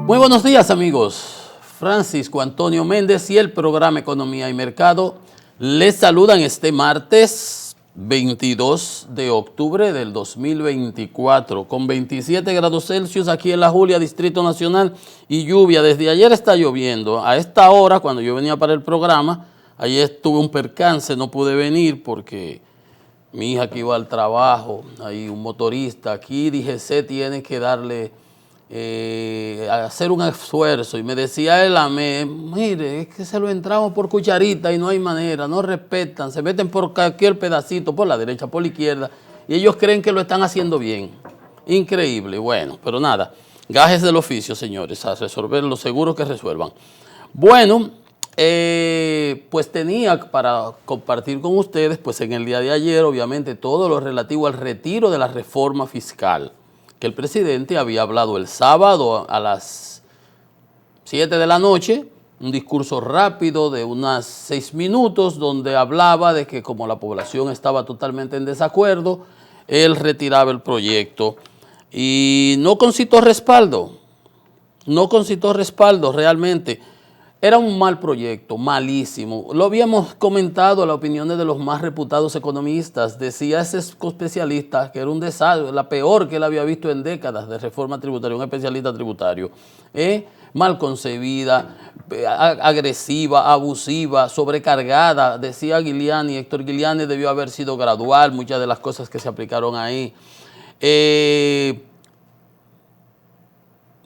Muy buenos días, amigos. Francisco Antonio Méndez y el programa Economía y Mercado les saludan este martes 22 de octubre del 2024 con 27 grados Celsius aquí en La Julia, Distrito Nacional, y lluvia. Desde ayer está lloviendo. A esta hora, cuando yo venía para el programa, ayer tuve un percance, no pude venir porque mi hija que iba al trabajo, hay un motorista aquí, DGC tiene que darle... hacer un esfuerzo, y me decía él a mí, mire, es que se lo entramos por cucharita y no hay manera, no respetan, se meten por cualquier pedacito, por la derecha, por la izquierda, y ellos creen que lo están haciendo bien. Increíble. Bueno, pero nada, gajes del oficio, señores, a resolver lo seguro que resuelvan. Bueno, pues tenía para compartir con ustedes, pues en el día de ayer, obviamente, todo lo relativo al retiro de la reforma fiscal, que el presidente había hablado el sábado a las 7 de la noche, un discurso rápido de unos 6 minutos, donde hablaba de que como la población estaba totalmente en desacuerdo, él retiraba el proyecto y no concitó respaldo, realmente. Era un mal proyecto, malísimo. Lo habíamos comentado, las opiniones de los más reputados economistas. Decía ese especialista que era un desastre, la peor que él había visto en décadas de reforma tributaria, un especialista tributario. Mal concebida, agresiva, abusiva, sobrecargada. Decía Giuliani, Héctor Giuliani debió haber sido gradual, muchas de las cosas que se aplicaron ahí.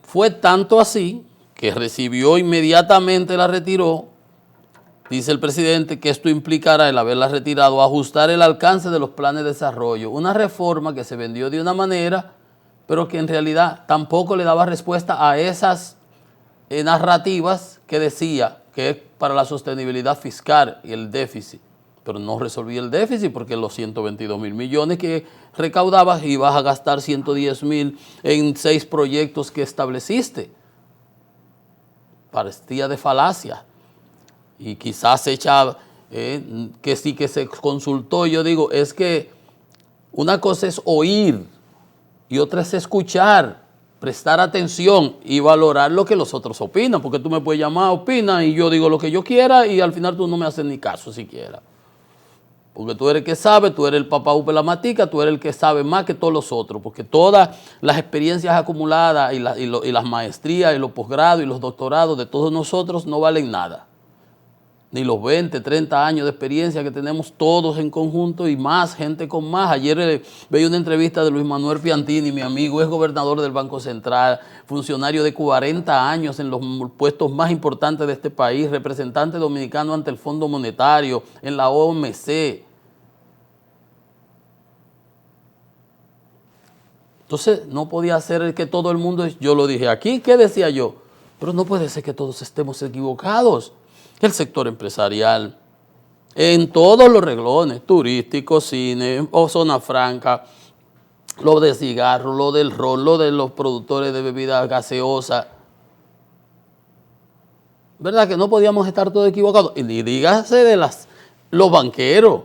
Fue tanto así que recibió inmediatamente, la retiró. Dice el presidente que esto implicará, el haberla retirado, ajustar el alcance de los planes de desarrollo. Una reforma que se vendió de una manera, pero que en realidad tampoco le daba respuesta a esas narrativas que decía que es para la sostenibilidad fiscal y el déficit. Pero no resolvía el déficit porque los 122.000 millones que recaudabas ibas a gastar 110.000 en 6 proyectos que estableciste. Parecía de falacia, y quizás hecha que sí que se consultó. Yo digo, es que una cosa es oír y otra es escuchar, prestar atención y valorar lo que los otros opinan, porque tú me puedes llamar, opina, y yo digo lo que yo quiera y al final tú no me haces ni caso siquiera. Porque tú eres el que sabe, tú eres el papá upe la matica, tú eres el que sabe más que todos los otros, porque todas las experiencias acumuladas y las maestrías y los posgrados y los doctorados de todos nosotros no valen nada. Ni los 20, 30 años de experiencia que tenemos todos en conjunto y más, gente con más. Ayer veía una entrevista de Luis Manuel Piantini, mi amigo, es gobernador del Banco Central, funcionario de 40 años en los puestos más importantes de este país, representante dominicano ante el Fondo Monetario, en la OMC. Entonces no podía ser que todo el mundo, yo lo dije aquí, ¿qué decía yo? Pero no puede ser que todos estemos equivocados. El sector empresarial, en todos los renglones, turístico, cine, o zona franca, lo de cigarro, lo del ron, lo de los productores de bebidas gaseosas. ¿Verdad que no podíamos estar todos equivocados? Y dígase de los banqueros,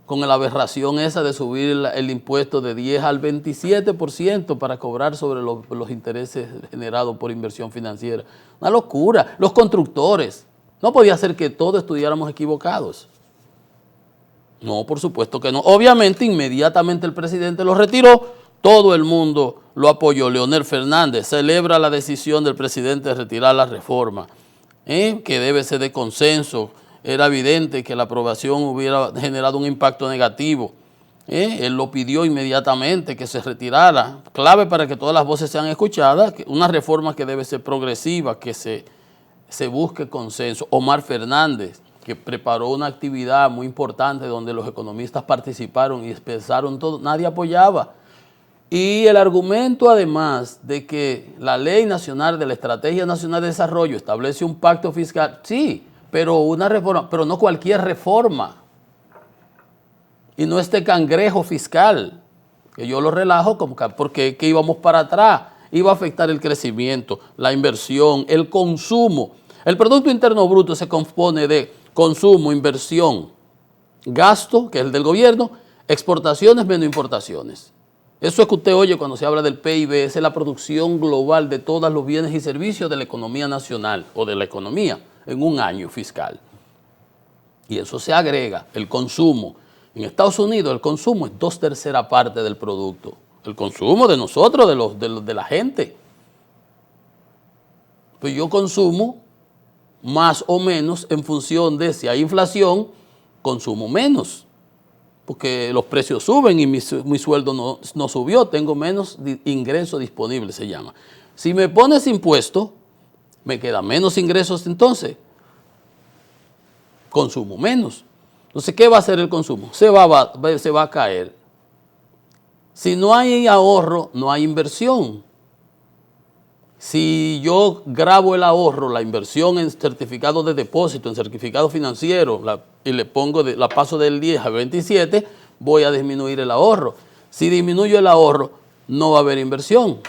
con la aberración esa de subir el impuesto de 10 al 27% para cobrar sobre los intereses generados por inversión financiera. Una locura. Los constructores. No podía ser que todos estuviéramos equivocados. No, por supuesto que no. Obviamente, inmediatamente el presidente lo retiró, todo el mundo lo apoyó. Leonel Fernández celebra la decisión del presidente de retirar la reforma, que debe ser de consenso. Era evidente que la aprobación hubiera generado un impacto negativo. Él lo pidió inmediatamente que se retirara. Clave para que todas las voces sean escuchadas, una reforma que debe ser progresiva, que se busque consenso. Omar Fernández, que preparó una actividad muy importante donde los economistas participaron y expresaron todo, nadie apoyaba. Y el argumento, además, de que la Ley Nacional de la Estrategia Nacional de Desarrollo establece un pacto fiscal, sí, pero una reforma, pero no cualquier reforma. Y no este cangrejo fiscal, que yo lo relajo porque que íbamos para atrás, iba a afectar el crecimiento, la inversión, el consumo. El Producto Interno Bruto se compone de consumo, inversión, gasto, que es el del gobierno, exportaciones menos importaciones. Eso es que usted oye cuando se habla del PIB, esa es la producción global de todos los bienes y servicios de la economía nacional o de la economía en un año fiscal. Y eso se agrega el consumo. En Estados Unidos el consumo es 2/3 partes del producto. El consumo de nosotros, de la gente. Pues yo consumo más o menos en función de si hay inflación, consumo menos. Porque los precios suben y mi sueldo no subió, tengo menos ingreso disponible, se llama. Si me pones impuesto, me quedan menos ingresos entonces, consumo menos. Entonces, ¿qué va a hacer el consumo? Se va a caer. Si no hay ahorro, no hay inversión. Si yo grabo el ahorro, la inversión en certificado de depósito, en certificado financiero, y le pongo, la paso del 10 al 27, voy a disminuir el ahorro. Si disminuyo el ahorro, no va a haber inversión.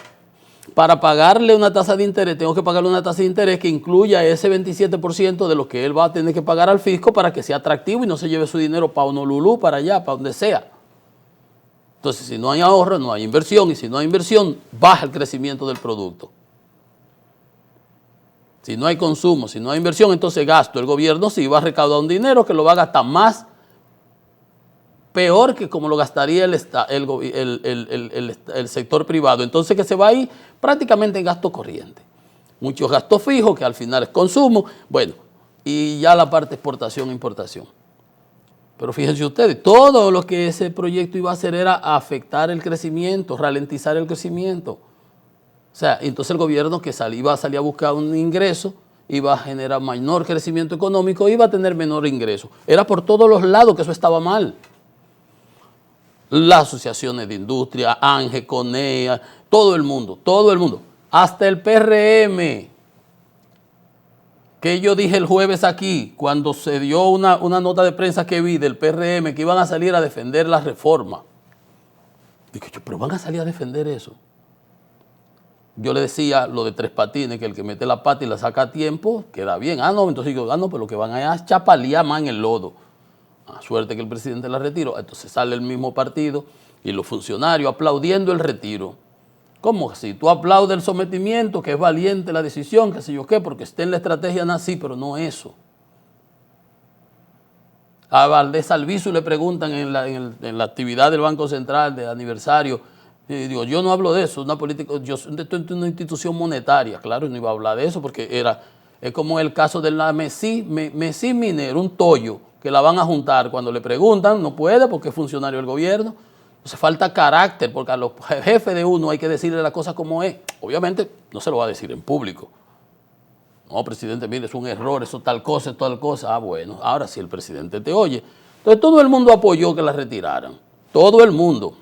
Para pagarle una tasa de interés, tengo que pagarle una tasa de interés que incluya ese 27% de lo que él va a tener que pagar al fisco para que sea atractivo y no se lleve su dinero para Honolulu, para allá, para donde sea. Entonces, si no hay ahorro, no hay inversión, y si no hay inversión, baja el crecimiento del producto. Si no hay consumo, si no hay inversión, entonces gasto. El gobierno sí va a recaudar un dinero que lo va a gastar más, peor que como lo gastaría el sector privado. Entonces que se va a ir prácticamente en gasto corriente. Muchos gastos fijos que al final es consumo. Bueno, y ya la parte exportación e importación. Pero fíjense ustedes, todo lo que ese proyecto iba a hacer era afectar el crecimiento, ralentizar el crecimiento. O sea, entonces el gobierno que iba a salir a buscar un ingreso, iba a generar menor crecimiento económico, iba a tener menor ingreso. Era por todos los lados que eso estaba mal. Las asociaciones de industria, ANGE, CONEA, todo el mundo, hasta el PRM, que yo dije el jueves aquí, cuando se dio una nota de prensa que vi del PRM, que iban a salir a defender la reforma. Dije yo, pero van a salir a defender eso. Yo le decía lo de Tres Patines, que el que mete la pata y la saca a tiempo, queda bien. No, entonces digo, no, pero lo que van a es chapalear más en el lodo. Suerte que el presidente la retiró. Entonces sale el mismo partido y los funcionarios aplaudiendo el retiro. ¿Cómo así? Tú aplaudes el sometimiento, que es valiente la decisión, que sé yo qué, porque esté en la estrategia nazi, pero no eso. A Valdés Albizu le preguntan en la actividad del Banco Central de aniversario. Y digo, yo no hablo de eso, una política, yo soy una institución monetaria, claro, no iba a hablar de eso porque es como el caso de la Messi Minero, un tollo que la van a juntar. Cuando le preguntan, no puede porque es funcionario del gobierno. Entonces falta carácter, porque a los jefes de uno hay que decirle las cosas como es. Obviamente no se lo va a decir en público. No, presidente, mire, es un error, eso tal cosa, es tal cosa. Bueno, ahora sí el presidente te oye. Entonces todo el mundo apoyó que la retiraran, todo el mundo.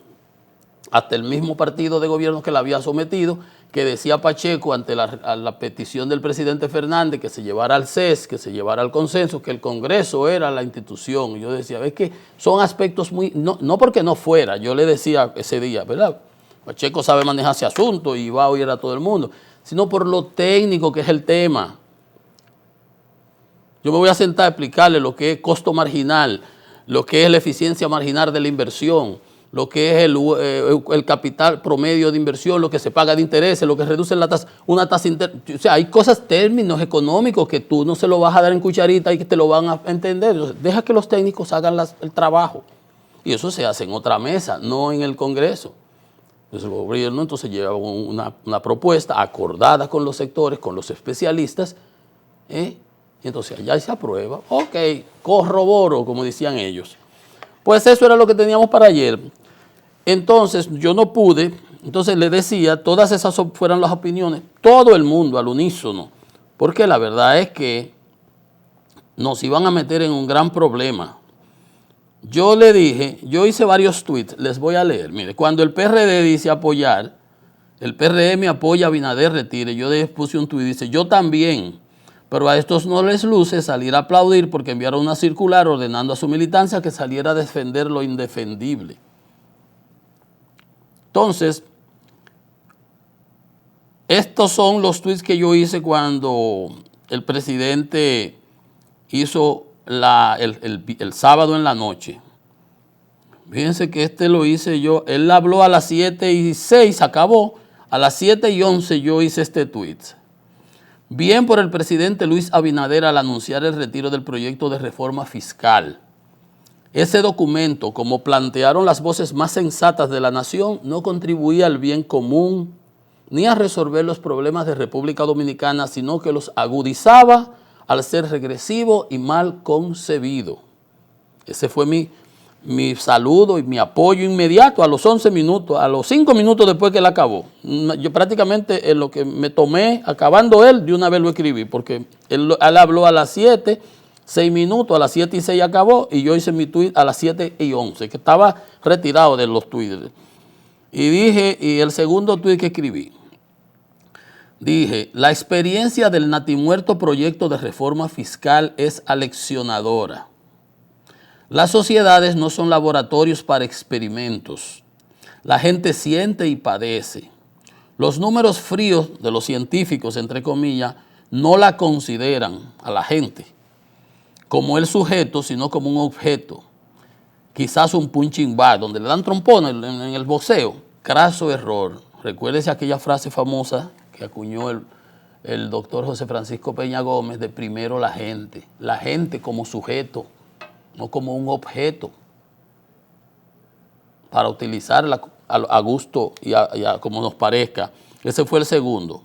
Hasta el mismo partido de gobierno que la había sometido, que decía Pacheco ante la petición del presidente Fernández que se llevara al CES, que se llevara al consenso, que el Congreso era la institución. Y yo decía, ves que son aspectos muy, no porque no fuera, yo le decía ese día, ¿verdad? Pacheco sabe manejar ese asunto y va a oír a todo el mundo, sino por lo técnico que es el tema. Yo me voy a sentar a explicarle lo que es costo marginal, lo que es la eficiencia marginal de la inversión, lo que es el capital promedio de inversión, lo que se paga de intereses, lo que reduce una tasa interna. O sea, hay cosas, términos económicos que tú no se lo vas a dar en cucharita y que te lo van a entender. Entonces, deja que los técnicos hagan el trabajo. Y eso se hace en otra mesa, no en el Congreso. Entonces el gobierno entonces lleva una propuesta acordada con los sectores, con los especialistas, y entonces allá se aprueba. Ok, corroboro, como decían ellos. Pues eso era lo que teníamos para ayer. Entonces yo no pude, entonces le decía, todas esas fueran las opiniones, todo el mundo al unísono, porque la verdad es que nos iban a meter en un gran problema. Yo le dije, yo hice varios tweets, les voy a leer. Mire, cuando el PRD dice apoyar, el PRM apoya a Abinader retire, yo puse un tweet, dice, yo también, pero a estos no les luce salir a aplaudir porque enviaron una circular ordenando a su militancia que saliera a defender lo indefendible. Entonces, estos son los tweets que yo hice cuando el presidente hizo el sábado en la noche. Fíjense que este lo hice yo. Él habló a las 7:06, acabó. A las 7:11 yo hice este tweet. Bien por el presidente Luis Abinader al anunciar el retiro del proyecto de reforma fiscal. Ese documento, como plantearon las voces más sensatas de la nación, no contribuía al bien común ni a resolver los problemas de República Dominicana, sino que los agudizaba al ser regresivo y mal concebido. Ese fue mi saludo y mi apoyo inmediato a los 11 minutos, a los 5 minutos después que él acabó. Yo prácticamente en lo que me tomé, acabando él, de una vez lo escribí, porque él habló a las 7, 6 minutos, a las 7:06 acabó, y yo hice mi tweet a las 7:11, que estaba retirado de los tweets. Y dije, y el segundo tweet que escribí, dije, la experiencia del natimuerto proyecto de reforma fiscal es aleccionadora. Las sociedades no son laboratorios para experimentos. La gente siente y padece. Los números fríos de los científicos, entre comillas, no la consideran a la gente como el sujeto, sino como un objeto. Quizás un punching bag, donde le dan trompones en el boxeo. Craso error. Recuérdese aquella frase famosa que acuñó el doctor José Francisco Peña Gómez de primero la gente como sujeto, no como un objeto para utilizarla a gusto y como nos parezca. Ese fue el segundo.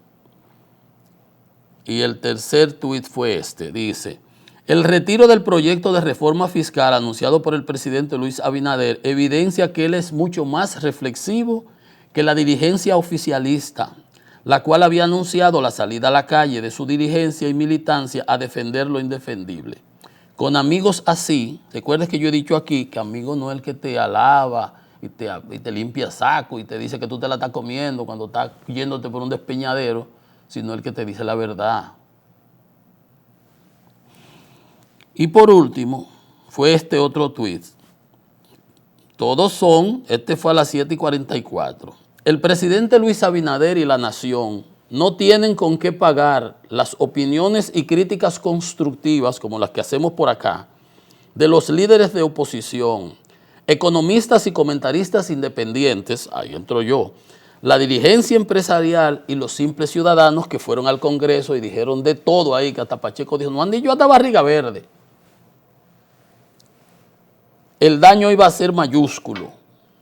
Y el tercer tuit fue este, dice, el retiro del proyecto de reforma fiscal anunciado por el presidente Luis Abinader evidencia que él es mucho más reflexivo que la dirigencia oficialista, la cual había anunciado la salida a la calle de su dirigencia y militancia a defender lo indefendible. Con amigos así, recuerdes que yo he dicho aquí que amigo no es el que te alaba y te limpia saco y te dice que tú te la estás comiendo cuando estás yéndote por un despeñadero, sino el que te dice la verdad. Y por último, fue este otro tuit. Todos son, este fue a las 7:44. El presidente Luis Abinader y la nación no tienen con qué pagar las opiniones y críticas constructivas, como las que hacemos por acá, de los líderes de oposición, economistas y comentaristas independientes, ahí entro yo, la dirigencia empresarial y los simples ciudadanos que fueron al Congreso y dijeron de todo ahí, que hasta Pacheco dijo, no ande yo hasta barriga verde. El daño iba a ser mayúsculo,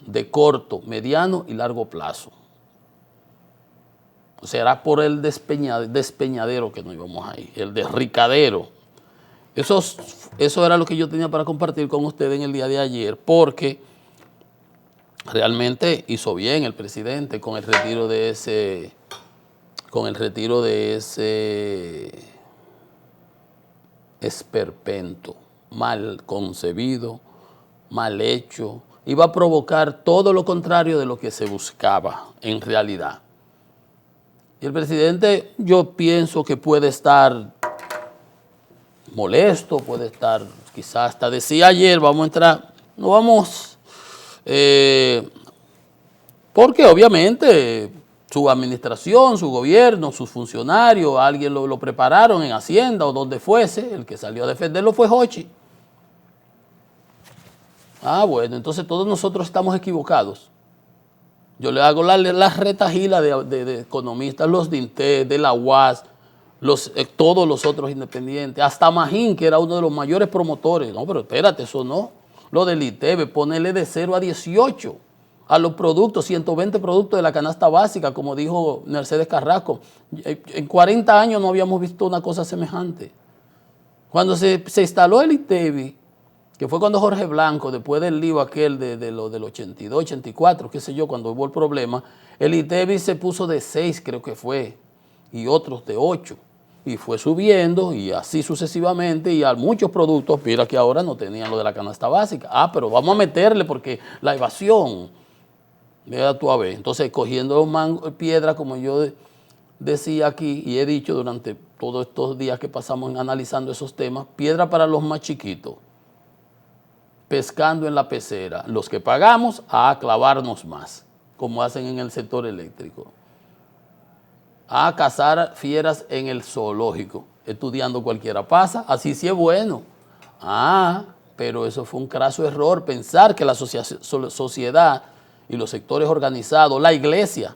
de corto, mediano y largo plazo. Será por el despeñadero que no íbamos ahí, el desricadero. Eso era lo que yo tenía para compartir con ustedes en el día de ayer, porque realmente hizo bien el presidente con el retiro de ese esperpento, mal concebido, mal hecho, iba a provocar todo lo contrario de lo que se buscaba en realidad. Y el presidente, yo pienso que puede estar molesto, puede estar, quizás hasta decía ayer, vamos a entrar, no vamos, porque obviamente su administración, su gobierno, sus funcionarios, alguien lo prepararon en Hacienda o donde fuese, el que salió a defenderlo fue Hochi. Ah, bueno, entonces todos nosotros estamos equivocados. Yo le hago la retajila de economistas, los de INTEC, de la UAS, todos los otros independientes, hasta Magín, que era uno de los mayores promotores. No, pero espérate, eso no. Lo del ITEB, ponerle de 0 a 18 a los productos, 120 productos de la canasta básica, como dijo Mercedes Carrasco. En 40 años no habíamos visto una cosa semejante. Cuando se instaló el ITEB, que fue cuando Jorge Blanco, después del lío aquel de lo del 82, 84, qué sé yo, cuando hubo el problema, el ITEB se puso de 6, creo que fue, y otros de 8, y fue subiendo, y así sucesivamente, y a muchos productos, mira que ahora no tenían lo de la canasta básica. Ah, pero vamos a meterle porque la evasión, vea tú a ver. Entonces, cogiendo piedra, como yo decía aquí, y he dicho durante todos estos días que pasamos analizando esos temas, piedra para los más chiquitos, pescando en la pecera, los que pagamos a clavarnos más, como hacen en el sector eléctrico, a cazar fieras en el zoológico, estudiando cualquiera pasa, así sí es bueno. pero eso fue un craso error, pensar que la sociedad y los sectores organizados, la iglesia,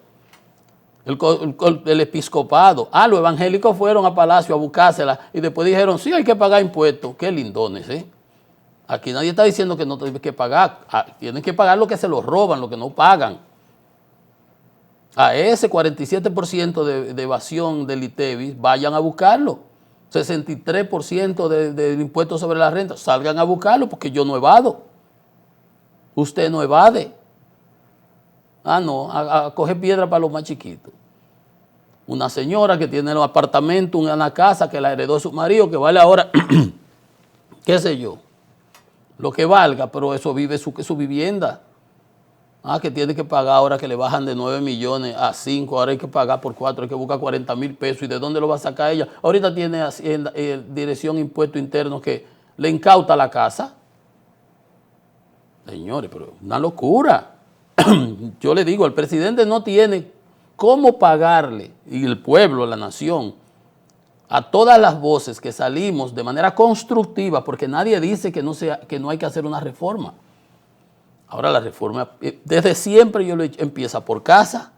el episcopado, los evangélicos fueron a Palacio a buscársela y después dijeron, sí, hay que pagar impuestos. Qué lindones, ¿eh? Aquí nadie está diciendo que no tienen que pagar, tienen que pagar lo que se los roban, lo que no pagan. A ese 47% de evasión del ITEVIS, vayan a buscarlo. 63% del impuesto sobre la renta, salgan a buscarlo porque yo no evado. Usted no evade. No, a coger piedra para los más chiquitos. Una señora que tiene un apartamento, una casa que la heredó de su marido, que vale ahora, qué sé yo, lo que valga, pero eso vive su vivienda. Que tiene que pagar ahora que le bajan de 9 millones a 5, ahora hay que pagar por 4, hay que buscar 40 mil pesos. ¿Y de dónde lo va a sacar ella? Ahorita tiene Dirección de Impuestos Internos que le incauta la casa. Señores, pero una locura. Yo le digo, el presidente no tiene cómo pagarle, y el pueblo, la nación, a todas las voces que salimos de manera constructiva, porque nadie dice que no hay que hacer una reforma. Ahora la reforma, desde siempre yo lo he dicho, empieza por casa.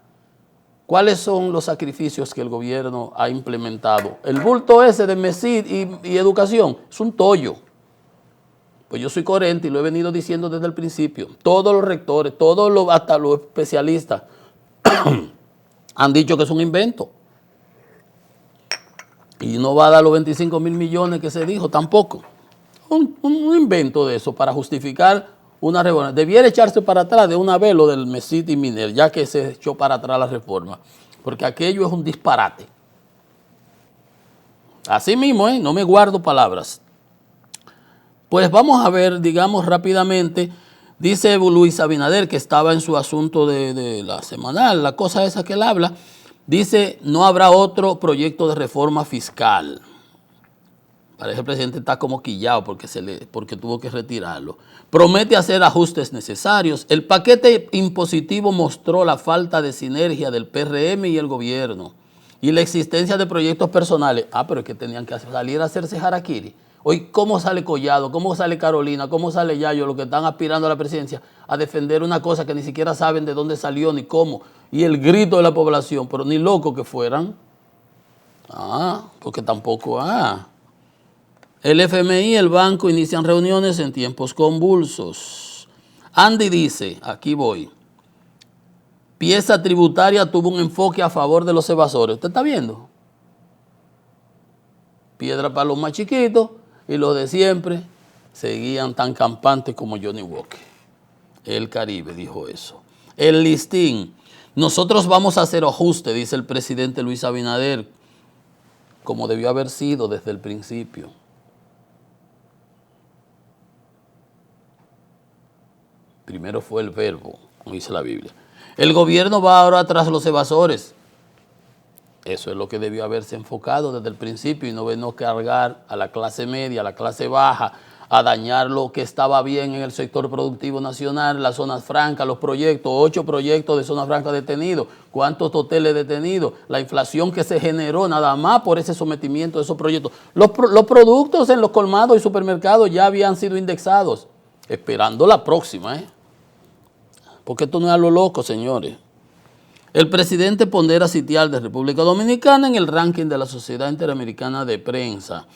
¿Cuáles son los sacrificios que el gobierno ha implementado? El bulto ese de MESID y educación es un tollo. Pues yo soy coherente y lo he venido diciendo desde el principio. Todos los rectores, hasta los especialistas han dicho que es un invento. Y no va a dar los 25 mil millones que se dijo tampoco. Un invento de eso para justificar una reforma. Debiera echarse para atrás de una vez lo del MESID y MINER, ya que se echó para atrás la reforma, porque aquello es un disparate. Así mismo, no me guardo palabras. Pues vamos a ver, digamos rápidamente, dice Luis Abinader, que estaba en su asunto de la semanal, la cosa esa que él habla, dice, no habrá otro proyecto de reforma fiscal. Parece que el presidente está como quillado porque tuvo que retirarlo. Promete hacer ajustes necesarios. El paquete impositivo mostró la falta de sinergia del PRM y el gobierno y la existencia de proyectos personales. Pero es que tenían que salir a hacerse harakiri. Hoy, ¿cómo sale Collado? ¿Cómo sale Carolina? ¿Cómo sale Yayo? Los que están aspirando a la presidencia a defender una cosa que ni siquiera saben de dónde salió ni cómo. Y el grito de la población, pero ni locos que fueran. Porque tampoco, El FMI y el banco inician reuniones en tiempos convulsos. Andy dice, aquí voy, pieza tributaria tuvo un enfoque a favor de los evasores. ¿Usted está viendo? Piedra para los más chiquitos y los de siempre seguían tan campantes como Johnny Walker. El Caribe dijo eso. El listín, nosotros vamos a hacer ajuste, dice el presidente Luis Abinader, como debió haber sido desde el principio. Primero fue el verbo, como dice la Biblia. El gobierno va ahora tras los evasores. Eso es lo que debió haberse enfocado desde el principio y no cargar a la clase media, a la clase baja, a dañar lo que estaba bien en el sector productivo nacional, las zonas francas, los proyectos, 8 proyectos de zona franca detenidos, cuántos hoteles detenidos, la inflación que se generó nada más por ese sometimiento de esos proyectos. Los productos en los colmados y supermercados ya habían sido indexados. Esperando la próxima, porque esto no es a lo loco, señores. El presidente pondera sitial de República Dominicana en el ranking de la Sociedad Interamericana de Prensa.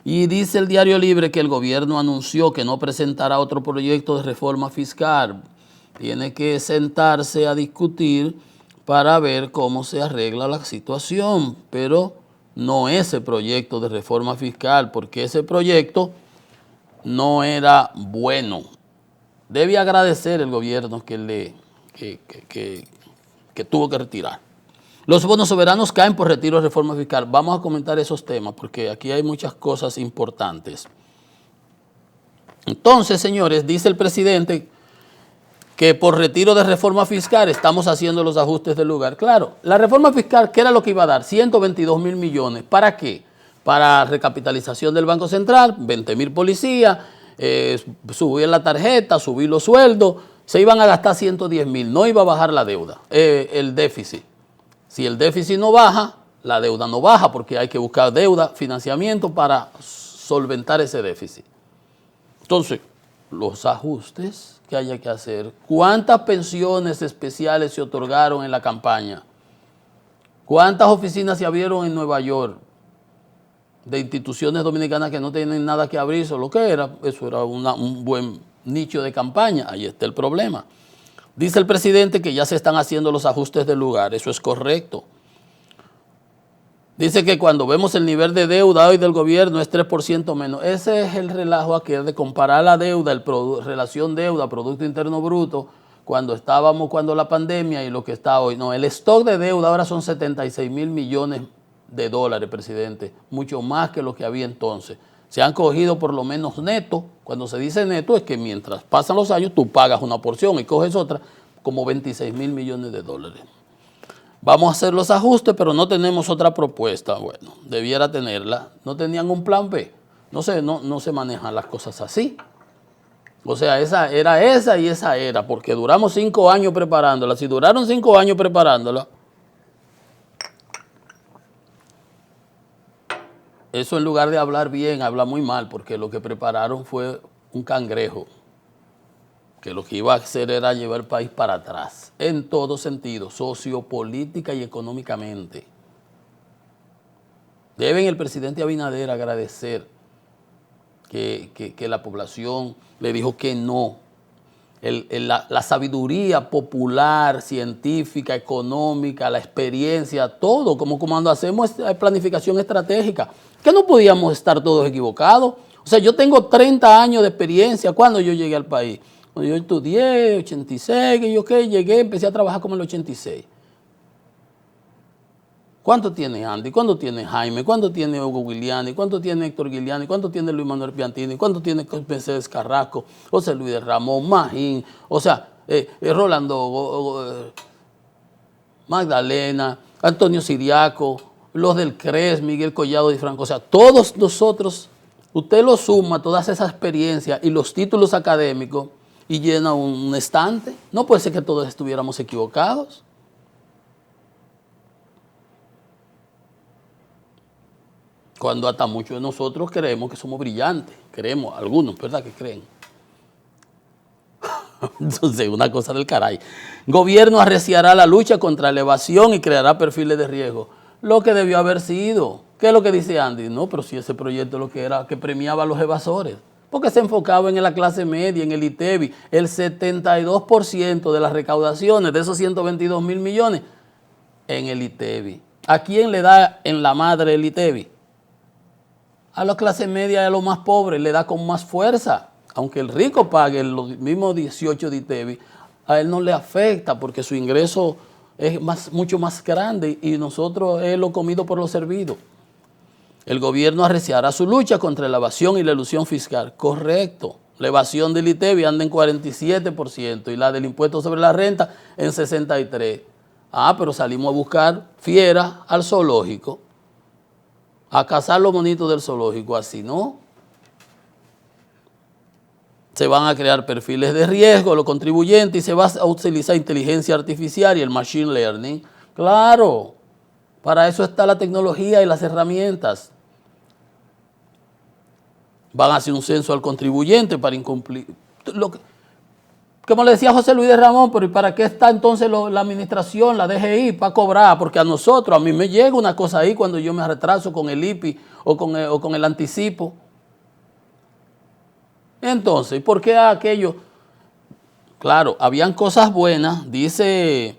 Y dice el Diario Libre que el gobierno anunció que no presentará otro proyecto de reforma fiscal. Tiene que sentarse a discutir para ver cómo se arregla la situación, pero no ese proyecto de reforma fiscal, porque ese proyecto no era bueno. Debe agradecer el gobierno que tuvo que retirar. Los bonos soberanos caen por retiro de reforma fiscal. Vamos a comentar esos temas porque aquí hay muchas cosas importantes. Entonces, señores, dice el presidente que por retiro de reforma fiscal estamos haciendo los ajustes del lugar. Claro, la reforma fiscal, ¿qué era lo que iba a dar? 122 mil millones. ¿Para qué? Para recapitalización del Banco Central, 20 mil policías, subir la tarjeta, subir los sueldos, se iban a gastar 110 mil, no iba a bajar la deuda, el déficit. Si el déficit no baja, la deuda no baja porque hay que buscar deuda, financiamiento para solventar ese déficit. Entonces, los ajustes que haya que hacer. ¿Cuántas pensiones especiales se otorgaron en la campaña? ¿Cuántas oficinas se abrieron en Nueva York de instituciones dominicanas que no tienen nada que abrir? Eso era un buen nicho de campaña. Ahí está el problema. Dice el presidente que ya se están haciendo los ajustes del lugar. Eso es correcto. Dice que cuando vemos el nivel de deuda hoy del gobierno es 3% menos. Ese es el relajo aquel de comparar la deuda, relación deuda, Producto Interno Bruto, cuando la pandemia y lo que está hoy. No, el stock de deuda ahora son 76 mil millones de dólares, presidente. Mucho más que lo que había entonces. Se han cogido por lo menos neto. Cuando se dice neto es que mientras pasan los años tú pagas una porción y coges otra, como 26 mil millones de dólares. Vamos a hacer los ajustes, pero no tenemos otra propuesta. Bueno, debiera tenerla. No tenían un plan B. No se manejan las cosas así. O sea, esa y esa era, porque duramos 5 años preparándola. Si duraron 5 años preparándola, eso en lugar de hablar bien, habla muy mal, porque lo que prepararon fue un cangrejo, que lo que iba a hacer era llevar el país para atrás, en todo sentido, sociopolítica y económicamente. Deben el presidente Abinader agradecer que la población le dijo que no. La sabiduría popular, científica, económica, la experiencia, todo, como cuando hacemos planificación estratégica, que no podíamos estar todos equivocados. O sea, yo tengo 30 años de experiencia cuando yo llegué al país. Cuando yo estudié, 86, que yo llegué, empecé a trabajar como en el 86. ¿Cuánto tiene Andy? ¿Cuánto tiene Jaime? ¿Cuánto tiene Hugo Giuliani? ¿Cuánto tiene Héctor Giuliani? ¿Cuánto tiene Luis Manuel Piantini? ¿Cuánto tiene Mercedes Carrasco? José Luis de Ramón, Magín, o sea, Rolando, Magdalena, Antonio Siriaco, los del CRES, Miguel Collado y Franco. O sea, todos nosotros, usted lo suma, todas esas experiencias y los títulos académicos y llena un estante. No puede ser que todos estuviéramos equivocados. Cuando hasta muchos de nosotros creemos que somos brillantes. Creemos, algunos, ¿verdad? Que creen. Entonces, una cosa del caray. Gobierno arreciará la lucha contra la evasión y creará perfiles de riesgo. Lo que debió haber sido. ¿Qué es lo que dice Andy? No, pero si ese proyecto lo que era, que premiaba a los evasores. Porque se enfocaba en la clase media, en el ITEVI. El 72% de las recaudaciones de esos 122 mil millones en el ITEVI. ¿A quién le da en la madre el ITEVI? A la clase media y a los más pobres le da con más fuerza. Aunque el rico pague los mismos 18 de ITEVI, a él no le afecta porque su ingreso es mucho más grande y nosotros es lo comido por lo servido. El gobierno arreciará su lucha contra la evasión y la elusión fiscal. Correcto. La evasión del ITEVI anda en 47% y la del impuesto sobre la renta en 63%. Ah, pero salimos a buscar fieras al zoológico, a cazar los monitos del zoológico, así no. Se van a crear perfiles de riesgo, los contribuyentes, y se va a utilizar inteligencia artificial y el machine learning. Claro, para eso está la tecnología y las herramientas. Van a hacer un censo al contribuyente para incumplir. Como le decía José Luis de Ramón, pero ¿y para qué está entonces la administración, la DGI, para cobrar? Porque a mí me llega una cosa ahí cuando yo me retraso con el IPI o con el anticipo. Entonces, ¿por qué aquello? Claro, habían cosas buenas, dice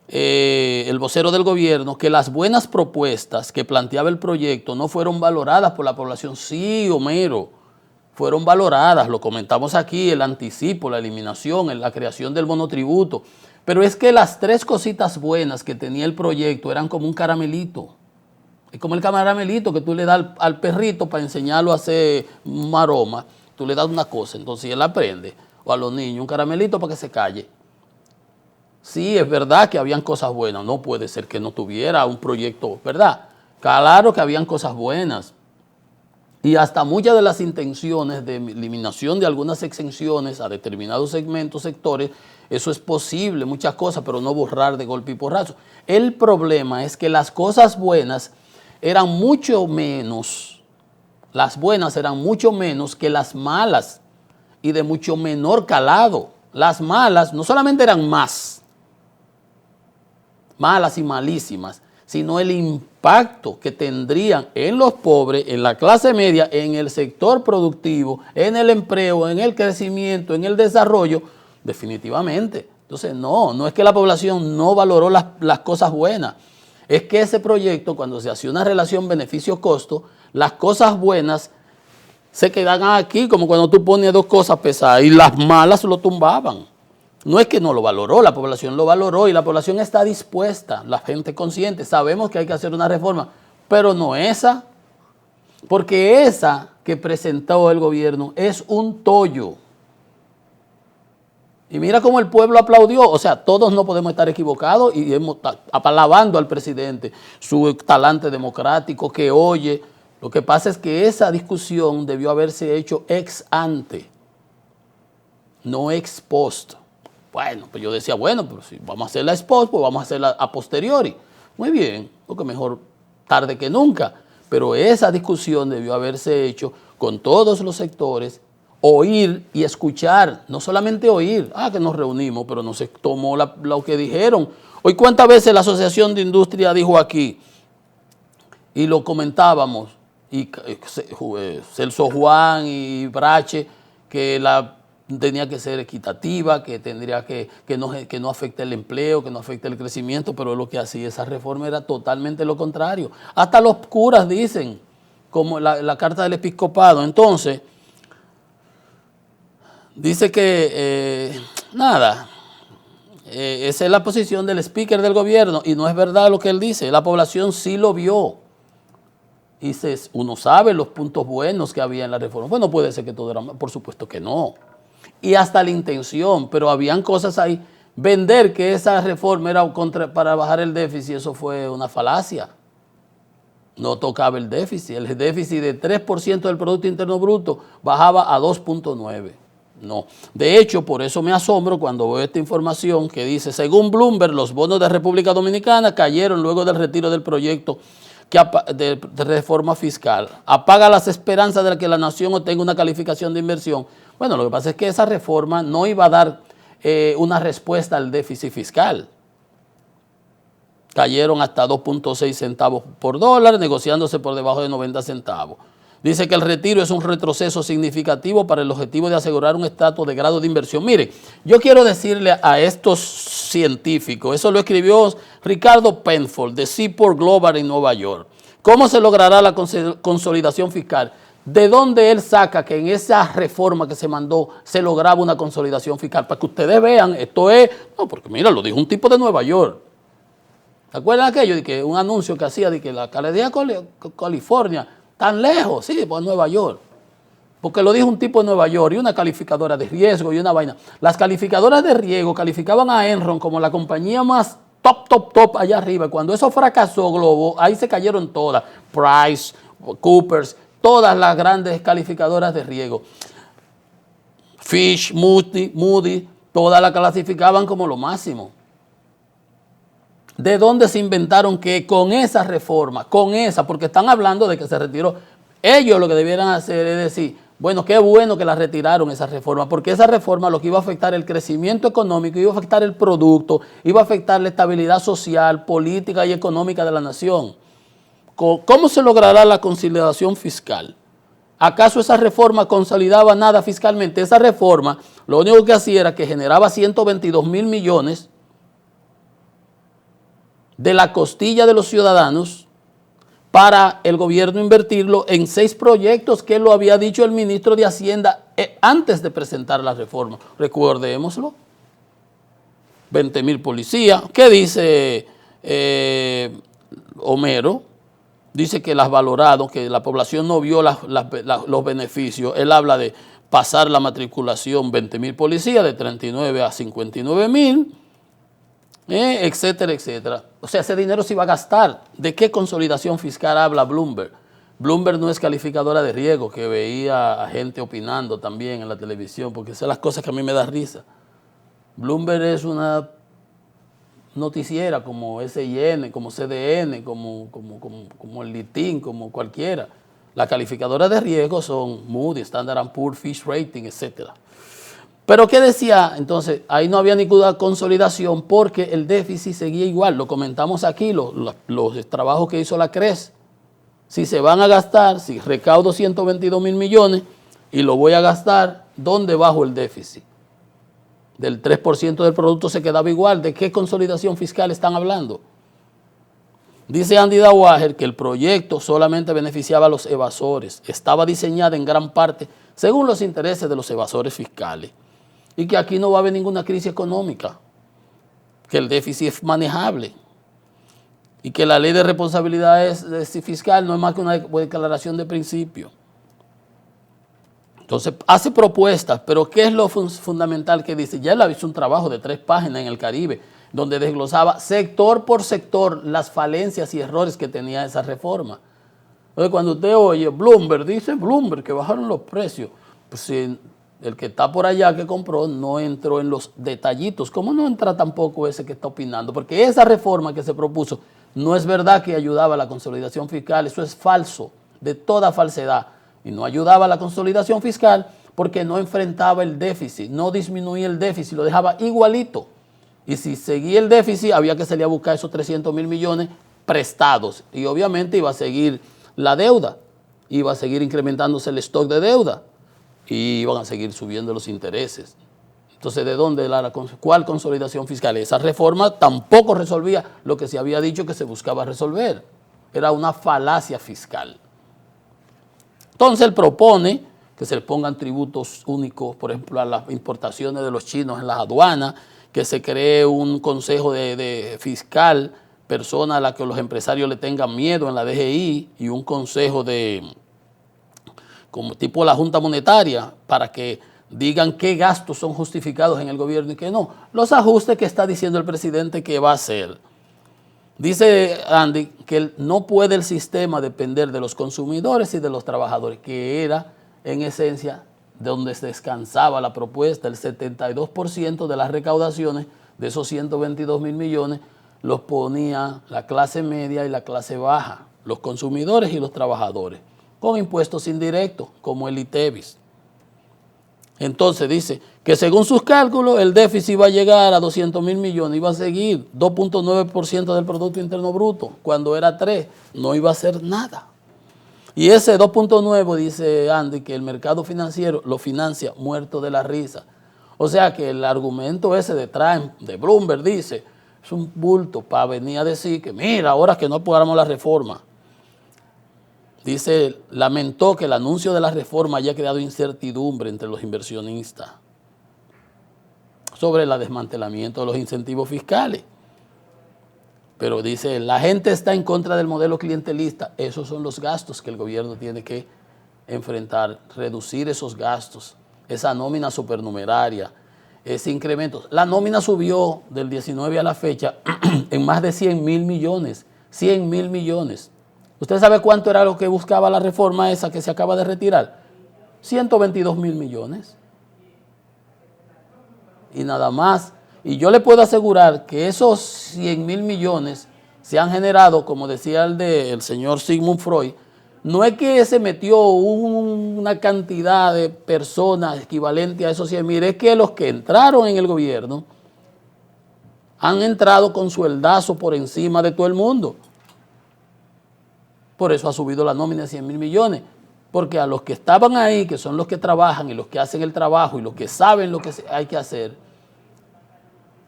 el vocero del gobierno, que las buenas propuestas que planteaba el proyecto no fueron valoradas por la población. Sí, Homero, fueron valoradas, lo comentamos aquí, el anticipo, la eliminación, la creación del monotributo. Pero es que las 3 cositas buenas que tenía el proyecto eran como un caramelito. Es como el caramelito que tú le das al perrito para enseñarlo a hacer maroma. Tú le das una cosa, entonces él aprende. O a los niños, un caramelito para que se calle. Sí, es verdad que habían cosas buenas. No puede ser que no tuviera un proyecto, ¿verdad? Claro que habían cosas buenas. Y hasta muchas de las intenciones de eliminación de algunas exenciones a determinados segmentos, sectores, eso es posible, muchas cosas, pero no borrar de golpe y porrazo. El problema es que las cosas buenas eran mucho menos, que las malas. y de mucho menor calado. Las malas no solamente eran malas y malísimas, sino el impacto que tendrían en los pobres, en la clase media, en el sector productivo, en el empleo, en el crecimiento, en el desarrollo, definitivamente. Entonces, no es que la población no valoró las cosas buenas, es que ese proyecto, cuando se hacía una relación beneficio-costo, las cosas buenas se quedan aquí, como cuando tú pones dos cosas pesadas y las malas lo tumbaban. No es que no lo valoró, la población lo valoró y la población está dispuesta, la gente consciente, sabemos que hay que hacer una reforma, pero no esa, porque esa que presentó el gobierno es un tollo. Y mira cómo el pueblo aplaudió, o sea, todos no podemos estar equivocados y hemos alabando al presidente, su talante democrático que oye. Lo que pasa es que esa discusión debió haberse hecho ex ante, no ex post. Bueno, pues yo decía, bueno, pero si vamos a hacerla ex post, pues vamos a hacerla a posteriori. Muy bien, porque mejor tarde que nunca. Pero esa discusión debió haberse hecho con todos los sectores, oír y escuchar, no solamente oír, que nos reunimos, pero no se tomó lo que dijeron. Hoy, ¿cuántas veces la Asociación de Industria dijo aquí? Y lo comentábamos, y Celso Juan y Brache, que tenía que ser equitativa, que tendría que no afecte el empleo, que no afecte el crecimiento, pero lo que hacía esa reforma era totalmente lo contrario. Hasta los curas dicen, como la carta del episcopado. Entonces, dice que, esa es la posición del speaker del gobierno y no es verdad lo que él dice, la población sí lo vio. Y uno sabe los puntos buenos que había en la reforma. Bueno, puede ser que todo era mal, por supuesto que no. Y hasta la intención, pero habían cosas ahí. Vender que esa reforma era para bajar el déficit, eso fue una falacia. No tocaba el déficit de 3% del Producto Interno Bruto bajaba a 2.9%. No. De hecho, por eso me asombro cuando veo esta información que dice, según Bloomberg, los bonos de República Dominicana cayeron luego del retiro del proyecto de reforma fiscal. Apaga las esperanzas de que la nación obtenga una calificación de inversión. Bueno, lo que pasa es que esa reforma no iba a dar una respuesta al déficit fiscal. Cayeron hasta 2.6 centavos por dólar, negociándose por debajo de 90 centavos. Dice que el retiro es un retroceso significativo para el objetivo de asegurar un estatus de grado de inversión. Mire, yo quiero decirle a estos científicos, eso lo escribió Ricardo Penfold de Seaport Global en Nueva York. ¿Cómo se logrará la consolidación fiscal? ¿De dónde él saca que en esa reforma que se mandó se lograba una consolidación fiscal? Para que ustedes vean, esto es, no, porque mira, lo dijo un tipo de Nueva York. ¿Se acuerdan aquello de que un anuncio que hacía de que la Caledonia, California, tan lejos? Sí, pues Nueva York. Porque lo dijo un tipo de Nueva York y una calificadora de riesgo y una vaina. Las calificadoras de riesgo calificaban a Enron como la compañía más top allá arriba. Cuando eso fracasó, Globo, ahí se cayeron todas. Price, Coopers, todas las grandes calificadoras de riesgo. Fitch, Moody, todas la clasificaban como lo máximo. ¿De dónde se inventaron que con esa reforma, porque están hablando de que se retiró? Ellos lo que debieran hacer es decir, bueno, qué bueno que la retiraron esa reforma, porque esa reforma lo que iba a afectar el crecimiento económico, iba a afectar el producto, iba a afectar la estabilidad social, política y económica de la nación. ¿Cómo se logrará la consolidación fiscal? ¿Acaso esa reforma consolidaba nada fiscalmente? Esa reforma lo único que hacía era que generaba 122,000 millones de la costilla de los ciudadanos para el gobierno invertirlo en 6 proyectos que lo había dicho el ministro de Hacienda antes de presentar la reforma. Recordémoslo. 20,000 policías. ¿Qué dice Homero? Dice que las valorados, que la población no vio los beneficios. Él habla de pasar la matriculación 20,000 policías de 39 a 59,000. Etcétera, etcétera. O sea, ese dinero se iba a gastar. ¿De qué consolidación fiscal habla Bloomberg? Bloomberg no es calificadora de riesgo, que veía a gente opinando también en la televisión, porque esas son las cosas que a mí me da risa. Bloomberg es una noticiera como SIN, como CDN, como el LITIN, como cualquiera. Las calificadoras de riesgo son Moody, Standard & Poor's, Fitch Rating, etcétera. Pero ¿qué decía? Entonces, ahí no había ninguna consolidación porque el déficit seguía igual. Lo comentamos aquí, los trabajos que hizo la CRES. Si se van a gastar, si recaudo 122 mil millones y lo voy a gastar, ¿dónde bajo el déficit? Del 3% del producto se quedaba igual. ¿De qué consolidación fiscal están hablando? Dice Andy Dauager que el proyecto solamente beneficiaba a los evasores. Estaba diseñada en gran parte según los intereses de los evasores fiscales. Y que aquí no va a haber ninguna crisis económica, que el déficit es manejable y que la ley de responsabilidad fiscal no es más que una declaración de principio. Entonces hace propuestas, pero ¿qué es lo fundamental que dice? Ya él hizo un trabajo de 3 páginas en el Caribe, donde desglosaba sector por sector las falencias y errores que tenía esa reforma. Entonces cuando usted oye Bloomberg, dice Bloomberg que bajaron los precios, pues si el que está por allá que compró no entró en los detallitos. ¿Cómo no entra tampoco ese que está opinando? Porque esa reforma que se propuso no es verdad que ayudaba a la consolidación fiscal, eso es falso, de toda falsedad. Y no ayudaba a la consolidación fiscal porque no enfrentaba el déficit, no disminuía el déficit, lo dejaba igualito. Y si seguía el déficit había que salir a buscar esos 300 mil millones prestados. Y obviamente iba a seguir la deuda, iba a seguir incrementándose el stock de deuda. Y iban a seguir subiendo los intereses. Entonces, ¿de dónde? ¿Cuál consolidación fiscal? Esa reforma tampoco resolvía lo que se había dicho que se buscaba resolver. Era una falacia fiscal. Entonces, él propone que se le pongan tributos únicos, por ejemplo, a las importaciones de los chinos en las aduanas, que se cree un consejo de fiscal, persona a la que los empresarios le tengan miedo en la DGI, y un consejo como tipo la Junta Monetaria, para que digan qué gastos son justificados en el gobierno y qué no. Los ajustes que está diciendo el presidente que va a hacer. Dice Andy que no puede el sistema depender de los consumidores y de los trabajadores, que era en esencia donde se descansaba la propuesta. El 72% de las recaudaciones de esos 122 mil millones los ponía la clase media y la clase baja, los consumidores y los trabajadores, con impuestos indirectos, como el ITEVIS. Entonces dice que según sus cálculos el déficit va a llegar a 200 mil millones y va a seguir 2.9% del Producto Interno Bruto, cuando era 3, no iba a hacer nada. Y ese 2.9, dice Andy, que el mercado financiero lo financia muerto de la risa. O sea que el argumento ese de Trump, de Bloomberg, dice, es un bulto para venir a decir que mira, ahora que no aprobáramos la reforma. Dice, lamentó que el anuncio de la reforma haya creado incertidumbre entre los inversionistas sobre el desmantelamiento de los incentivos fiscales. Pero dice, la gente está en contra del modelo clientelista. Esos son los gastos que el gobierno tiene que enfrentar, reducir esos gastos, esa nómina supernumeraria, ese incremento. La nómina subió del 19 a la fecha en más de 100 mil millones, 100 mil millones. ¿Usted sabe cuánto era lo que buscaba la reforma esa que se acaba de retirar? 122 mil millones. Y nada más. Y yo le puedo asegurar que esos 100 mil millones se han generado, como decía el señor Sigmund Freud, no es que se metió una cantidad de personas equivalente a esos 100 mil, es que los que entraron en el gobierno han entrado con sueldazo por encima de todo el mundo. Por eso ha subido la nómina de 100 mil millones, porque a los que estaban ahí, que son los que trabajan y los que hacen el trabajo y los que saben lo que hay que hacer,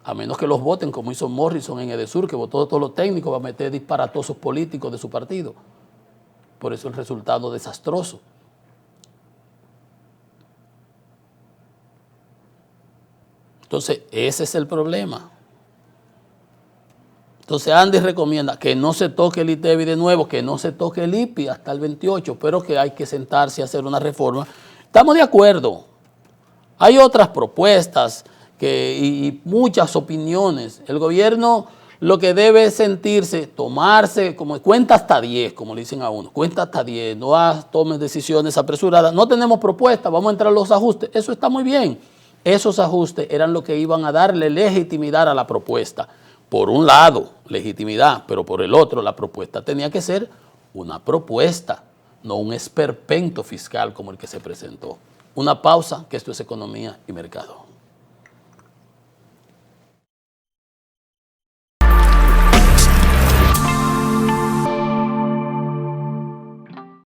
a menos que los voten como hizo Morrison en Edesur, que votó a todos los técnicos, va a meter disparatosos políticos de su partido. Por eso el resultado desastroso. Entonces, ese es el problema. Entonces, Andy recomienda que no se toque el ITEVI de nuevo, que no se toque el IPI hasta el 28, pero que hay que sentarse a hacer una reforma. Estamos de acuerdo. Hay otras propuestas y muchas opiniones. El gobierno lo que debe es sentirse, tomarse, como cuenta hasta 10, como le dicen a uno, cuenta hasta 10, no tomes decisiones apresuradas. No tenemos propuesta, vamos a entrar a los ajustes. Eso está muy bien. Esos ajustes eran lo que iban a darle legitimidad a la propuesta. Por un lado, legitimidad, pero por el otro, la propuesta tenía que ser una propuesta, no un esperpento fiscal como el que se presentó. Una pausa, que esto es Economía y Mercado.